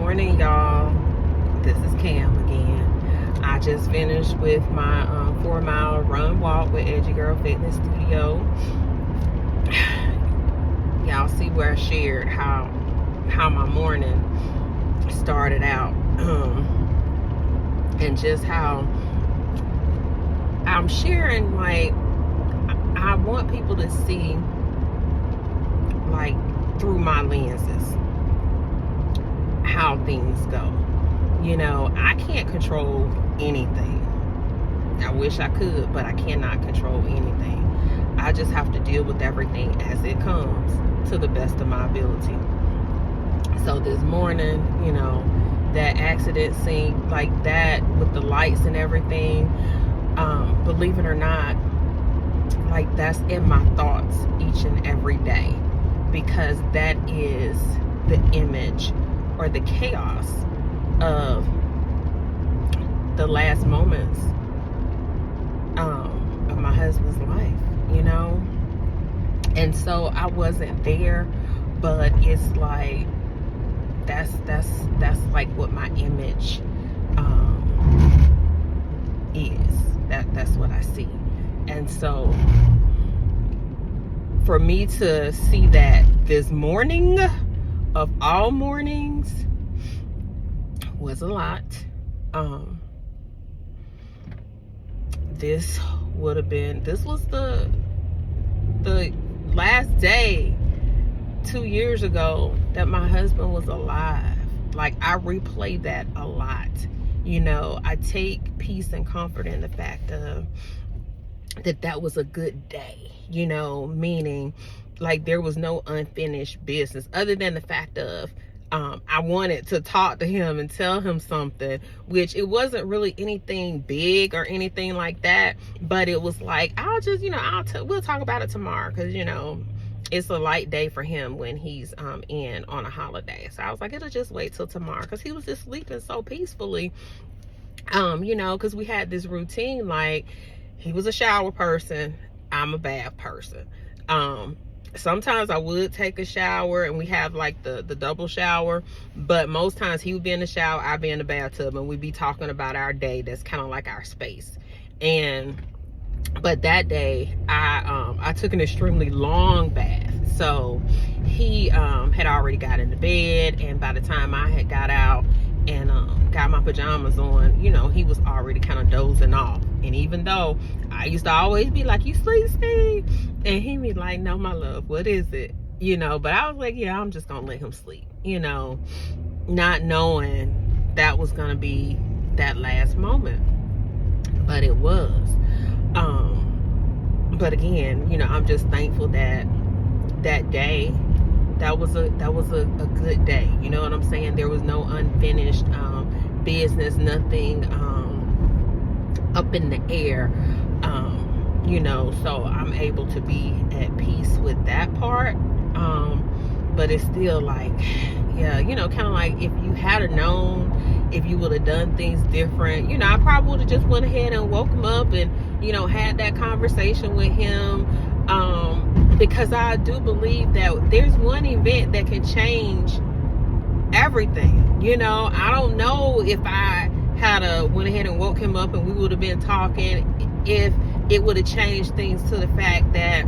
morning, y'all. This is Cam again. I just finished with my 4-mile run walk with Edgy Girl Fitness Studio. Y'all see where I shared how my morning started out, and just how I'm sharing, like, I want people to see, like, through my lenses, how things go. You know, I can't control anything. I wish I could, but I cannot control anything. I just have to deal with everything as it comes to the best of my ability. So this morning, you know, that accident scene, like that, with the lights and everything, believe it or not, like, that's in my thoughts each and every day, because that is the image or the chaos of the last moments of my husband's life, you know. And so I wasn't there, but it's like that's like what my image is. That's what I see. And so for me to see that this morning of all mornings was a lot. This was the last day 2 years ago that my husband was alive. Like, I replay that a lot. You know, I take peace and comfort in the fact of that was a good day, you know, meaning, like, there was no unfinished business other than the fact of I wanted to talk to him and tell him something, which it wasn't really anything big or anything like that, but it was like, I'll just, you know, we'll talk about it tomorrow, because, you know, it's a light day for him when he's in on a holiday. So I was like, it'll just wait till tomorrow, because he was just sleeping so peacefully, you know, because we had this routine. Like, he was a shower person, I'm a bath person. Sometimes I would take a shower, and we have like the double shower, but most times he would be in the shower, I'd be in the bathtub, and we'd be talking about our day. That's kind of like our space. But that day I took an extremely long bath, so he had already got into bed, and by the time I had got out and got my pajamas on, you know, he was already kind of dozing off. And even though I used to always be like, you sleep, Steve? And he'd be like, no, my love, what is it? You know, but I was like, yeah, I'm just gonna let him sleep, you know, not knowing that was gonna be that last moment. But it was. But again, you know, I'm just thankful that that day, that was a good day. You know what I'm saying? There was no unfinished business, nothing up in the air, you know, so I'm able to be at peace with that part. But it's still like, yeah, you know, kind of like, if you had known, if you would have done things different, you know, I probably would have just went ahead and woke him up and, you know, had that conversation with him, because I do believe that there's one event that can change everything. You know, I don't know if I had went ahead and woke him up and we would have been talking, if it would have changed things to the fact that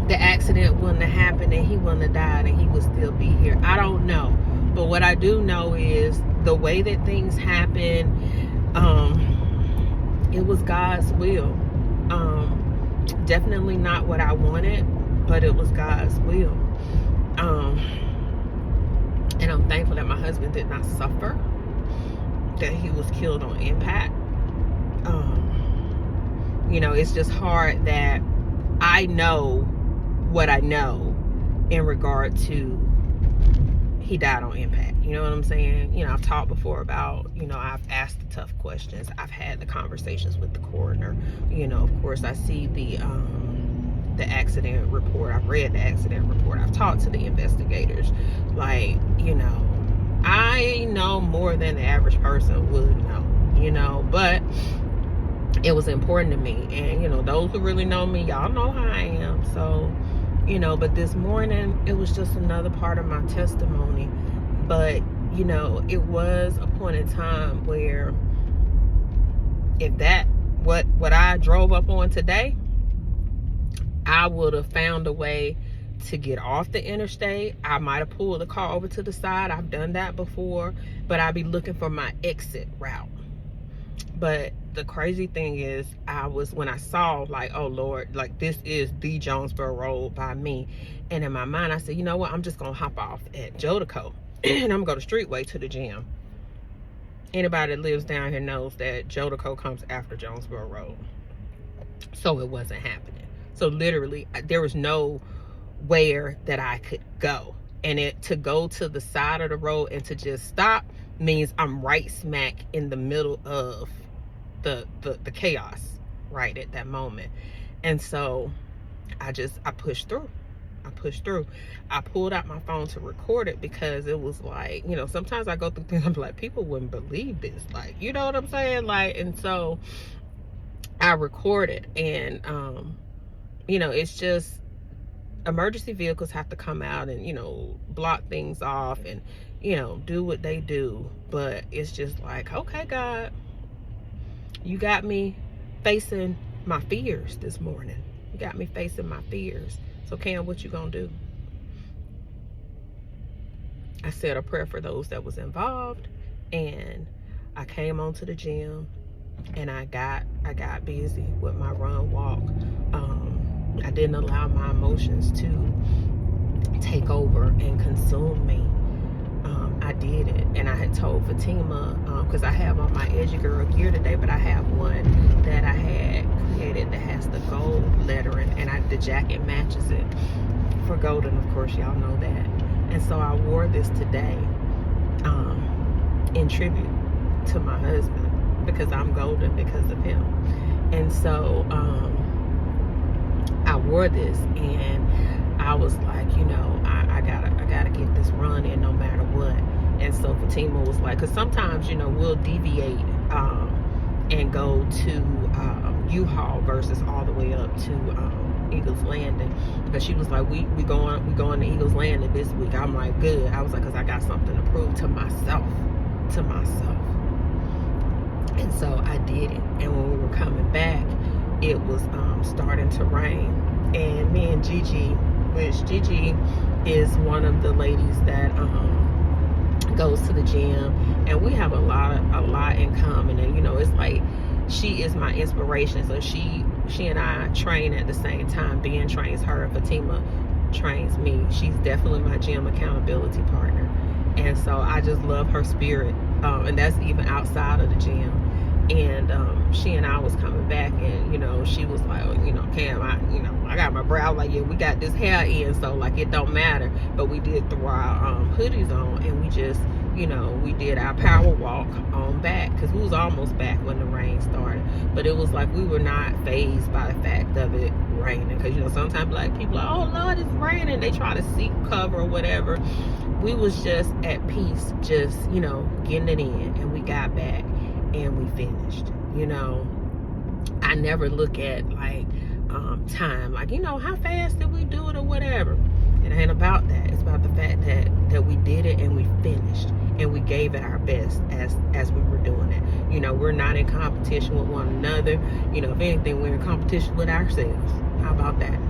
the accident wouldn't have happened and he wouldn't have died and he would still be here. I don't know. But what I do know is the way that things happen, it was God's will. Definitely not what I wanted, but it was God's will. And I'm thankful that my husband did not suffer, that he was killed on impact. You know, it's just hard that I know what I know in regard to he died on impact. You know what I'm saying? You know, I've talked before about, you know, I've asked the tough questions. I've had the conversations with the coroner. You know, of course, I see the accident report. I've read the accident report. I've talked to the investigators. Like, you know, I know more than the average person would know, you know, but it was important to me. And, you know, those who really know me, y'all know how I am. So, you know, but this morning, it was just another part of my testimony. But, you know, it was a point in time where if that, what I drove up on today, I would have found a way to get off the interstate. I might have pulled the car over to the side. I've done that before, but I'd be looking for my exit route. But the crazy thing is, when I saw, like, oh Lord, like, this is the Jonesboro Road by me. And in my mind, I said, you know what? I'm just going to hop off at Jodico and I'm going to go the Streetway to the gym. Anybody that lives down here knows that Jodico comes after Jonesboro Road. So it wasn't happening. So literally, there was nowhere that I could go. And to go to the side of the road and to just stop means I'm right smack in the middle of the chaos right at that moment. And so I pushed through. I pulled out my phone to record it because it was like, you know, sometimes I go through things, I'm like, people wouldn't believe this. Like, you know what I'm saying? Like, and so I recorded, and, you know, it's just emergency vehicles have to come out and, you know, block things off and, you know, do what they do. But it's just like, okay, God, you got me facing my fears this morning. You got me facing my fears. So Cam, what you gonna do? I said a prayer for those that was involved, and I came onto the gym, and I got busy with my run walk. I didn't allow my emotions to take over and consume me. I did it, and I had told Fatima, because I have on my Edgy Girl gear today, but I have one that I had created that has the gold lettering, and the jacket matches it for golden, of course, y'all know that. And so I wore this today in tribute to my husband, because I'm golden because of him. And so I wore this, and I was like, you know, I gotta get this run in no matter what. And so Fatima was like, because sometimes, you know, we'll deviate and go to U-Haul versus all the way up to Eagles Landing. Because she was like, we going to Eagles Landing this week. I'm like, good. I was like, because I got something to prove to myself. And so I did it. And when we were coming back, it was starting to rain. And me and Gigi, which Gigi is one of the ladies that goes to the gym, and we have a lot in common. And you know, it's like she is my inspiration. So she and I train at the same time. Ben trains her, Fatima trains me. She's definitely my gym accountability partner. And so I just love her spirit, and that's even outside of the gym. And she and I was coming back, and you know, she was like, you know, Cam, I got my brow, like, yeah, we got this hair in, so like it don't matter. But we did throw our hoodies on, and we just, you know, we did our power walk on back, because we was almost back when the rain started. But it was like we were not fazed by the fact of it raining, because you know, sometimes like people are, oh Lord, it's raining, they try to seek cover or whatever. We was just at peace, just, you know, getting it in, and we got back and we finished. You know, I never look at like time, like, you know, how fast did we do it or whatever. It ain't about that. It's about the fact that we did it and we finished, and we gave it our best as we were doing it. You know, we're not in competition with one another. You know, if anything, we're in competition with ourselves. How about that?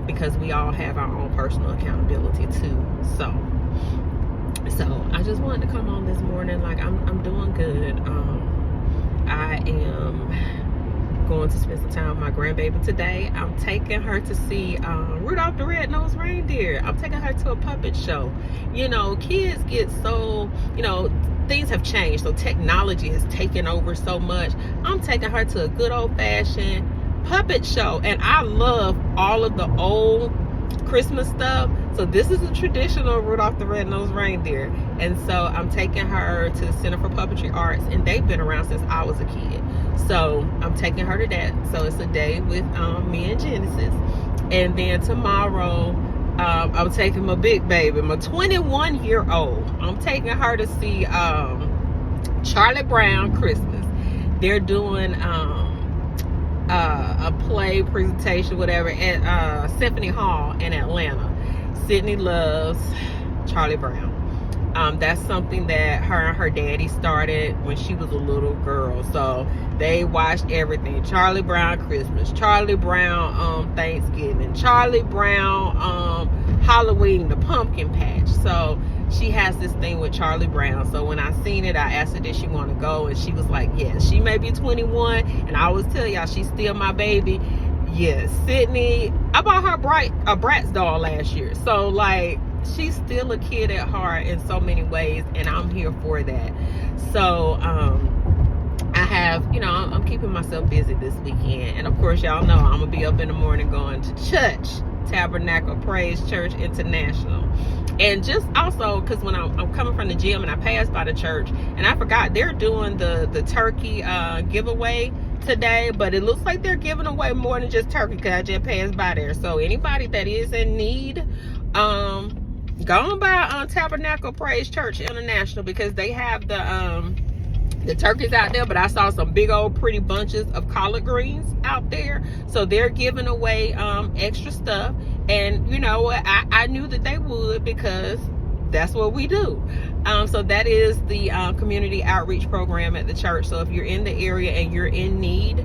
Because we all have our own personal accountability too. So I just wanted to come on this morning. Like, I'm doing good. I am going to spend some time with my grandbaby today. I'm taking her to see Rudolph the Red-Nosed Reindeer. I'm taking her to a puppet show. You know, kids get so, you know, things have changed, so technology has taken over so much. I'm taking her to a good old-fashioned puppet show, and I love all of the old Christmas stuff. So this is a traditional Rudolph the Red-Nosed Reindeer. And so I'm taking her to the Center for Puppetry Arts, and they've been around since I was a kid. So I'm taking her to that. So it's a day with me and Genesis. And then tomorrow, I'm taking my big baby, my 21-year-old. I'm taking her to see Charlie Brown Christmas. They're doing a play presentation, whatever, at Symphony Hall in Atlanta. Sydney loves Charlie Brown. That's something that her and her daddy started when she was a little girl. So they watched everything: Charlie Brown Christmas, Charlie Brown Thanksgiving, Charlie Brown Halloween, the pumpkin patch. So she has this thing with Charlie Brown. So when I seen it, I asked her, did she want to go? And she was like, yes. She may be 21, and I always tell y'all, she's still my baby. Yes, Sydney, I bought her a Bratz doll last year. So like, she's still a kid at heart in so many ways, and I'm here for that. So I have, I'm keeping myself busy this weekend, and of course y'all know I'm gonna be up in the morning going to church, Tabernacle Praise Church International. And just also because when I'm coming from the gym and I passed by the church, and I forgot they're doing the turkey giveaway today, but it looks like they're giving away more than just turkey because I just passed by there. So anybody that is in need, go on by Tabernacle Praise Church International, because they have the turkeys out there, but I saw some big old pretty bunches of collard greens out there. So they're giving away extra stuff. And you know what, I knew that they would, because that's what we do. So that is the community outreach program at the church. So if you're in the area and you're in need,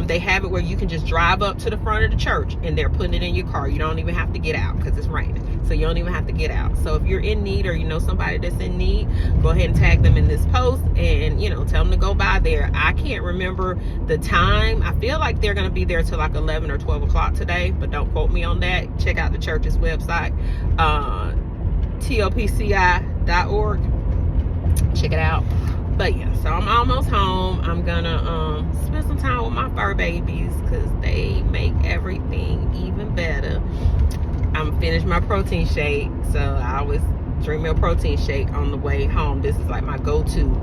they have it where you can just drive up to the front of the church and they're putting it in your car. You don't even have to get out because it's raining. So you don't even have to get out. So if you're in need, or you know somebody that's in need, go ahead and tag them in this post and, tell them to go by there. I can't remember the time. I feel like they're going to be there till like 11 or 12 o'clock today, but don't quote me on that. Check out the church's website, topci.org. Check it out. But yeah, so I'm almost home. I'm gonna spend some time with my fur babies because they make everything even better. I'm finished my protein shake, so I always drink me a protein shake on the way home. This is like my go-to,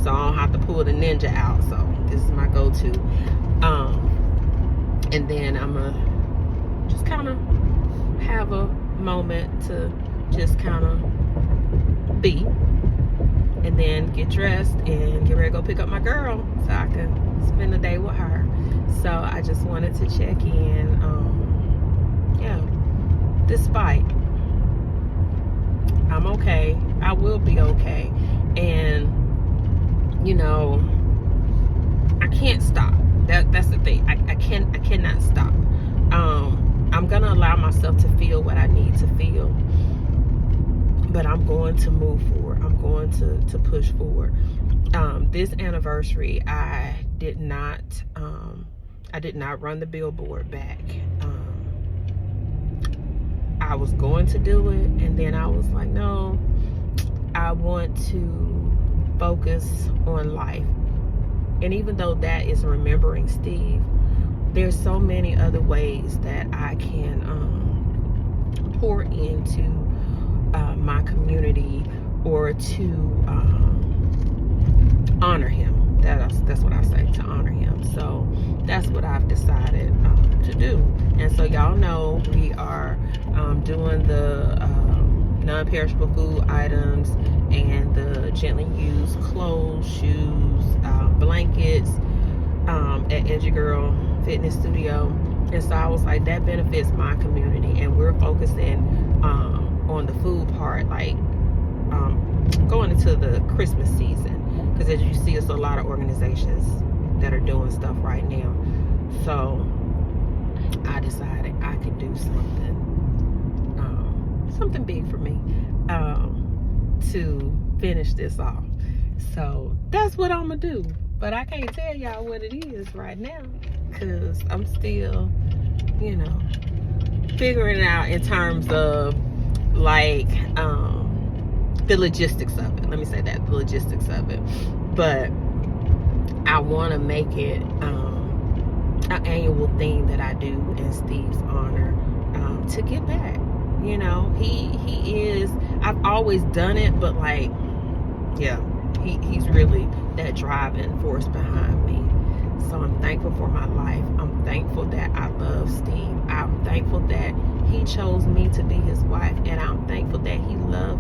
so I don't have to pull the Ninja out. So this is my go-to. And then I'm gonna just kind of have a moment to just kind of be, and then get dressed and get ready to go pick up my girl so I can spend the day with her. So I just wanted to check in. Despite, I'm okay. I will be okay. And I can't stop. That's the thing. I cannot stop. I'm gonna allow myself to feel what I need to feel, but I'm going to move forward. I'm going to push forward. This anniversary, I did not run the billboard back. I was going to do it, and then I was like, no, I want to focus on life. And even though that is remembering Steve, there's so many other ways that I can pour into my community, or to honor him. That's what I say, to honor him. So that's what I've decided to do. And so y'all know we are doing the non-perishable food items and the gently used clothes, shoes, blankets at Edgy Girl Fitness Studio. And so I was like, that benefits my community, and we're focusing on the food part, like going into the Christmas season, because as you see, it's a lot of organizations that are doing stuff right now. So I decided I could do something big for me to finish this off. So that's what I'm gonna do, but I can't tell y'all what it is right now because I'm still figuring it out in terms of like the logistics of it. Let me say that, the logistics of it. But I want to make it an annual thing that I do in Steve's honor, to give back. He is, I've always done it, but like, yeah, he's really that driving force behind me. So I'm thankful for my life. I'm thankful that I love Steve. I'm thankful that he chose me to be his wife, and I'm thankful that he loves